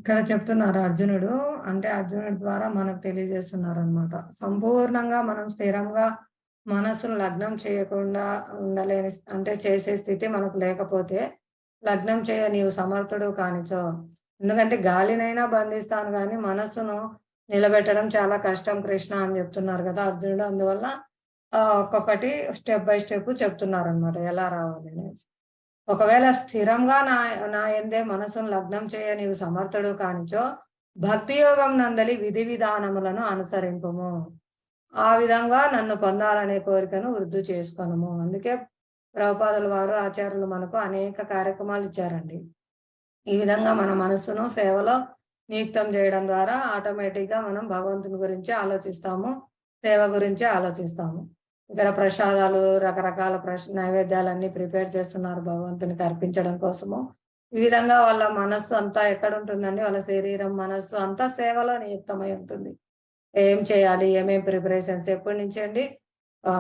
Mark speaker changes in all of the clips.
Speaker 1: ఇక్కడ చెప్తున్నారు అర్జునుడు. అంటే అర్జునుడి ద్వారా మనకు తెలియజేస్తున్నారనమాట. సంపూర్ణంగా మనం స్థిరంగా మనస్సును లగ్నం చేయకుండా ఉండలేని అంటే చేసే స్థితి మనకు లేకపోతే, లగ్నం చేయ నీవు సమర్థుడు కానిచో. ఎందుకంటే గాలినైనా బంధిస్తాను గానీ, మనస్సును నిలబెట్టడం చాలా కష్టం కృష్ణ అని చెప్తున్నారు గదా అర్జునుడు. అందువల్ల ఒక్కొక్కటి స్టెప్ బై స్టెప్ చెప్తున్నారనమాట ఎలా రావాలి అనేసి. ఒకవేళ స్థిరంగా నా యందే మనసును లగ్నం చేయ నీవు సమర్థుడు కానిచో, భక్తి యోగం నందలి విధి విధానములను అనుసరింపుము. ఆ విధంగా నన్ను పొందాలనే కోరికను వృద్ధి చేసుకొనుము. అందుకే ప్రభుపాదుల వారు, ఆచార్యులు మనకు అనేక కార్యక్రమాలు ఇచ్చారండి. ఈ విధంగా మన మనస్సును సేవలో నియుక్తం చేయడం ద్వారా ఆటోమేటిక్‌గా మనం భగవంతుని గురించి ఆలోచిస్తాము. సేవ గురించి ఆలోచిస్తాము. ఇక్కడ ప్రసాదాలు, రకరకాల నైవేద్యాలన్నీ ప్రిపేర్ చేస్తున్నారు భగవంతునికి అర్పించడం కోసము. ఈ విధంగా వాళ్ళ మనస్సు అంతా ఎక్కడుంటుందండి? వాళ్ళ శరీరం, మనస్సు అంతా సేవలో నియుక్తమై ఉంటుంది. ఏం చేయాలి? ఏమేం ప్రిపరేషన్స్ ఎప్పటినుంచండి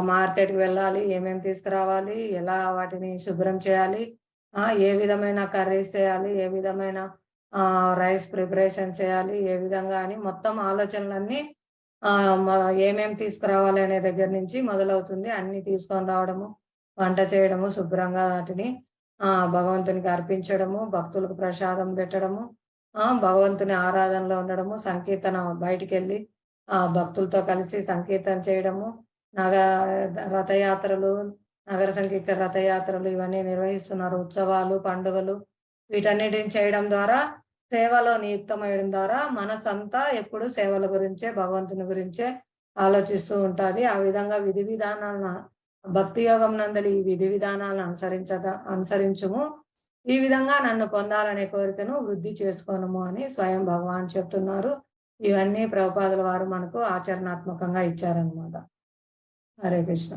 Speaker 1: మార్కెట్‌కి వెళ్ళాలి, ఏమేం తీసుకురావాలి, ఎలా వాటిని శుభ్రం చేయాలి, ఏ విధమైన కర్రీస్ చేయాలి, ఏ విధమైన రైస్ ప్రిపరేషన్ చేయాలి, ఏ విధంగా అని మొత్తం ఆలోచనలన్నీ మ ఏమేం తీసుకురావాలి అనే దగ్గర నుంచి మొదలవుతుంది. అన్నీ తీసుకొని రావడము, వంట చేయడము, శుభ్రంగా వాటిని భగవంతునికి అర్పించడము, భక్తులకు ప్రసాదం పెట్టడము, భగవంతుని ఆరాధనలో ఉండడము, సంకీర్తన బయటికెళ్ళి భక్తులతో కలిసి సంకీర్తన చేయడము, నగ రథయాత్రలు, నగర సంకీర్తన రథయాత్రలు ఇవన్నీ నిర్వహిస్తున్నారు. ఉత్సవాలు, పండుగలు వీటన్నిటిని చేయడం ద్వారా సేవలో నియుక్తమయ్యడం ద్వారా మనసంతా ఎప్పుడు సేవల గురించే, భగవంతుని గురించే ఆలోచిస్తూ ఉంటాది. ఆ విధంగా విధి విధానాలను భక్తి యోగం నందలి ఈ విధి విధానాలను అనుసరించుము. ఈ విధంగా నన్ను పొందాలనే కోరికను వృద్ధి చేసుకోనుము అని స్వయం భగవాన్ చెప్తున్నారు. ఇవన్నీ ప్రభుపాదుల వారు మనకు ఆచరణాత్మకంగా ఇచ్చారనమాట. హరే కృష్ణ.